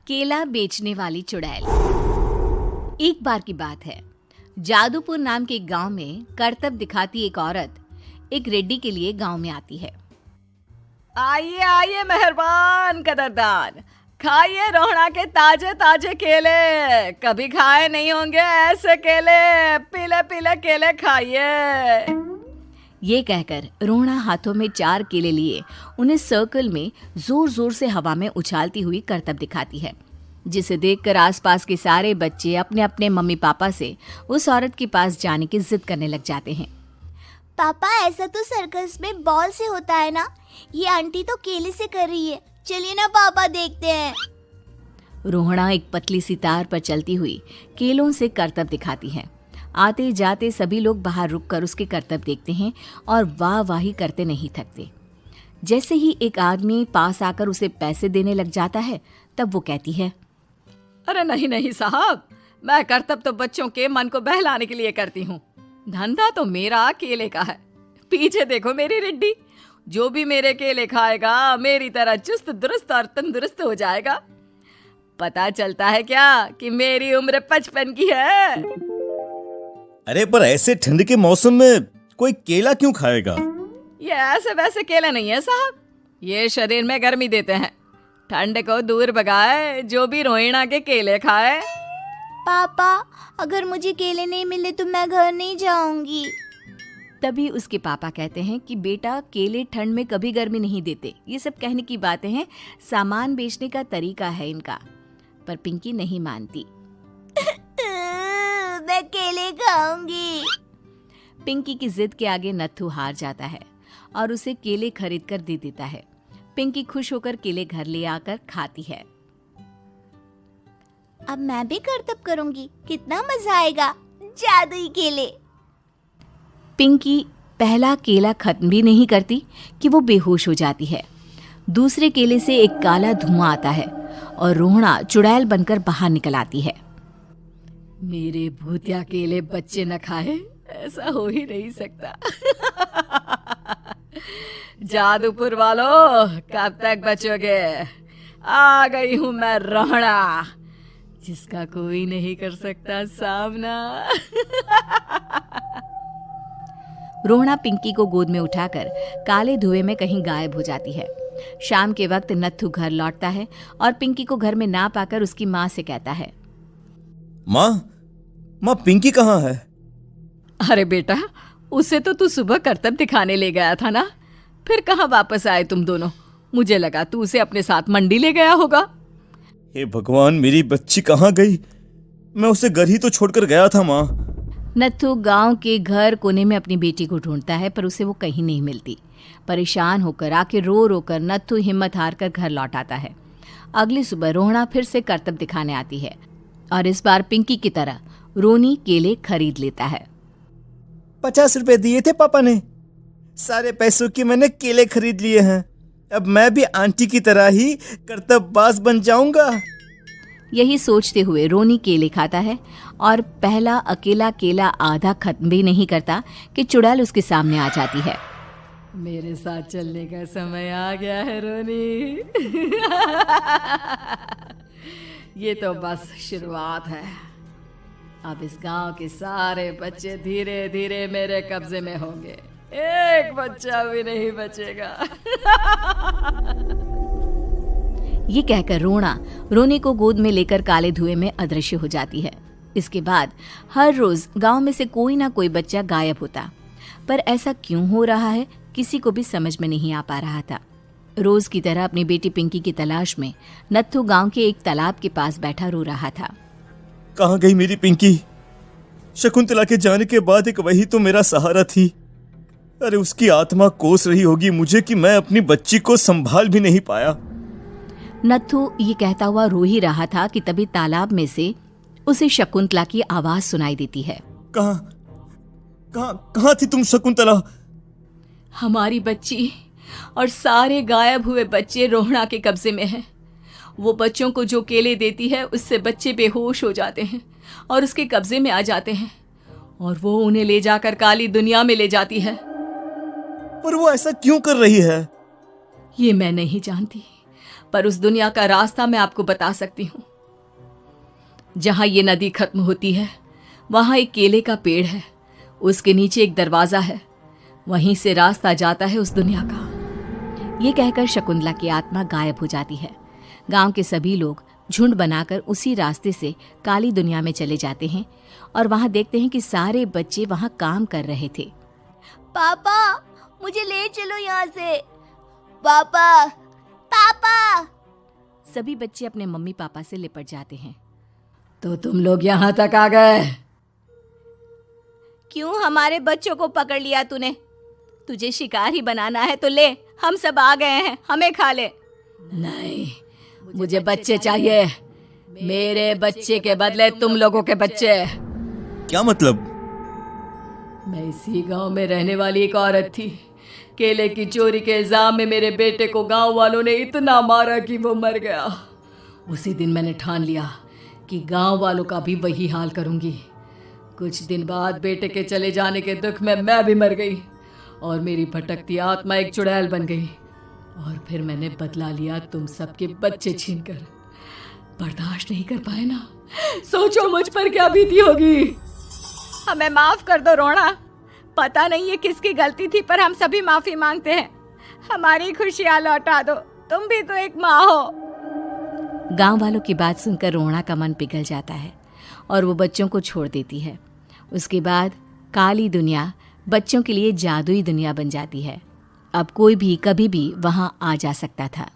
केला बेचने वाली चुड़ैल। एक बार की बात है, जादूपुर नाम के एक गांव में करतब दिखाती एक औरत एक रेड्डी के लिए गांव में आती है। आइए आइए मेहरबान कदरदान, खाइए रोहड़ा के ताजे ताजे केले। कभी खाए नहीं होंगे ऐसे केले, पीले पीले केले खाइए। ये कहकर रोहड़ा हाथों में 4 केले लिए उन्हें सर्कल में जोर जोर से हवा में उछालती हुई करतब दिखाती है, जिसे देखकर आसपास के सारे बच्चे अपने अपने मम्मी पापा से उस औरत के पास जाने की जिद करने लग जाते हैं। पापा, ऐसा तो सर्कस में बॉल से होता है ना, ये आंटी तो केले से कर रही है। चलिए ना पापा, देखते हैं। रोहड़ा एक पतली सी तार पर चलती हुई केलों से करतब दिखाती है। आते जाते सभी लोग बाहर रुककर उसके करतब देखते हैं और वाह वाही करते नहीं थकते। जैसे ही एक आदमी पास आकर उसे पैसे देने लग जाता है, तब वो कहती है, अरे नहीं नहीं साहब, मैं करतब तो बच्चों के मन को बहलाने के लिए करती हूँ। धंधा तो मेरा केले का है। पीछे देखो मेरी रिड्डी, जो भी मेरे केले खाएगा मेरी तरह चुस्त दुरुस्त और तंदुरुस्त हो जाएगा। पता चलता है क्या कि मेरी उम्र 55 की है। अरे पर ऐसे ठंड के मौसम में कोई केला क्यों खाएगा? ये ऐसे वैसे केले नहीं है साहब, ये शरीर में गर्मी देते हैं। ठंड को दूर भगाए जो भी रोहिणा के केले खाए। पापा, अगर मुझे केले नहीं मिले तो मैं घर नहीं जाऊंगी। तभी उसके पापा कहते हैं कि बेटा, केले ठंड में कभी गर्मी नहीं देते। ये सब कहने की बातें हैं, सामान बेचने का तरीका है इनका। पर पिंकी नहीं मानती। मैं केले खाऊंगी। पिंकी की जिद के आगे नत्थू हार जाता है और उसे केले खरीद कर दे देता है। पिंकी खुश होकर केले घर ले आकर खाती है। अब मैं भी करतब करूंगी, कितना मजा आएगा। जादुई केले। पिंकी पहला केला खत्म भी नहीं करती कि वो बेहोश हो जाती है। दूसरे केले से एक काला धुआं आता है और रोहड़ा चुड़ैल बनकर बाहर निकल आती है। मेरे भूतिया केले बच्चे न खाए, ऐसा हो ही नहीं सकता। जादूपुर वालों, कब तक बचोगे? आ गई हूं मैं रोहड़ा, जिसका कोई नहीं कर सकता सामना। रोहड़ा पिंकी को गोद में उठाकर काले धुएं में कहीं गायब हो जाती है। शाम के वक्त नत्थू घर लौटता है और पिंकी को घर में ना पाकर उसकी माँ से कहता है, माँ पिंकी कहाँ है? अरे बेटा, उसे तो तू सुबह करतब दिखाने ले गया था ना, फिर कहाँ वापस आए तुम दोनों? मुझे लगा तू उसे अपने साथ मंडी ले गया होगा। हे भगवान, मेरी बच्ची कहाँ गई? मैं उसे घर ही तो छोड़कर गया था माँ। नत्थू गांव के घर कोने में अपनी बेटी को ढूंढता है, पर उसे वो कहीं नहीं मिलती। परेशान होकर आखिर रो रो कर नत्थू हिम्मत हार कर घर लौट आता है। अगली सुबह रोहड़ा फिर से करतब दिखाने आती है और इस बार पिंकी की तरह रोनी केले खरीद लेता है। 50 रुपए दिए थे पापा ने, सारे पैसों के मैंने केले खरीद लिए हैं। अब मैं भी आंटी की तरह ही करतबबाज बन जाऊंगा। यही सोचते हुए रोनी केले खाता है और पहला अकेला केला आधा खत्म भी नहीं करता कि चुड़ैल उसके सामने आ जाती है। मेरे साथ चलने का समय आ गया है रोनी। ये तो बस शुरुआत है। अब इस गांव के सारे बच्चे धीरे धीरे मेरे कब्जे में होंगे, एक बच्चा भी नहीं बचेगा। ये कहकर रोना रोनी को गोद में लेकर काले धुएं में अदृश्य हो जाती है। इसके बाद हर रोज गांव में से कोई ना कोई बच्चा गायब होता, पर ऐसा क्यों हो रहा है किसी को भी समझ में नहीं आ पा रहा था। रोज की तरह अपनी बेटी पिंकी की तलाश में नत्थू गांव के एक तालाब के पास बैठा रो रहा था। कहाँ गई मेरी पिंकी? शकुंतला के जाने के बाद एक वही तो मेरा सहारा थी। अरे उसकी आत्मा कोस रही होगी मुझे कि मैं अपनी बच्ची को संभाल भी नहीं पाया। नत्थू ये कहता हुआ रो ही रहा था कि तभी तालाब में से उसे शकुंतला की आवाज सुनाई देती है। कहाँ थी तुम शकुंतला? हमारी बच्ची और सारे गायब हुए बच्चे रोहड़ा के कब्जे में हैं। वो बच्चों को जो केले देती है उससे बच्चे बेहोश हो जाते हैं और उसके कब्जे में आ जाते हैं और वो उन्हें ले जाकर काली दुनिया में ले जाती है। पर वो ऐसा क्यों कर रही है? ये मैं नहीं जानती, पर उस दुनिया का रास्ता मैं आपको बता सकती हूँ। जहां ये नदी खत्म होती है वहां एक केले का पेड़ है, उसके नीचे एक दरवाजा है, वहीं से रास्ता जाता है उस दुनिया का। ये कहकर शकुंतला की आत्मा गायब हो जाती है। गांव के सभी लोग झुंड बनाकर उसी रास्ते से काली दुनिया में चले जाते हैं और वहां देखते हैं कि सारे बच्चे वहां काम कर रहे थे। पापा मुझे ले चलो यहाँ से। पापा पापा। सभी बच्चे अपने मम्मी पापा से लिपट जाते हैं। तो तुम लोग यहाँ तक आ गए? क्यों हमारे बच्चों को पकड़ लिया तूने? तुझे शिकार ही बनाना है तो ले, हम सब आ गए हैं, हमें खा ले। नहीं, मुझे बच्चे चाहिए। मेरे बच्चे के बदले तुम लोगों के बच्चे। क्या मतलब? मैं इसी गांव में रहने वाली एक औरत थी। केले की चोरी के इल्जाम में मेरे बेटे को गांव वालों ने इतना मारा कि वो मर गया। उसी दिन मैंने ठान लिया कि गांव वालों का भी वही हाल करूंगी। कुछ दिन बाद बेटे के चले जाने के दुख में मैं भी मर गई और मेरी भटकती आत्मा एक चुड़ैल बन गई। और फिर मैंने बदला लिया तुम सबके बच्चे छीनकर। बर्दाश्त नहीं कर पाए ना? सोचो मुझ पर क्या बीती होगी। हमें माफ कर दो रोना। पता नहीं ये किसकी गलती थी, पर हम सभी माफी मांगते हैं। हमारी खुशियां लौटा दो, तुम भी तो एक माँ हो। गांव वालों की बात सुनकर रोना का मन पिघल जाता है और वो बच्चों को छोड़ देती है। उसके बाद काली दुनिया बच्चों के लिए जादुई दुनिया बन जाती है। अब कोई भी कभी भी वहां आ जा सकता था।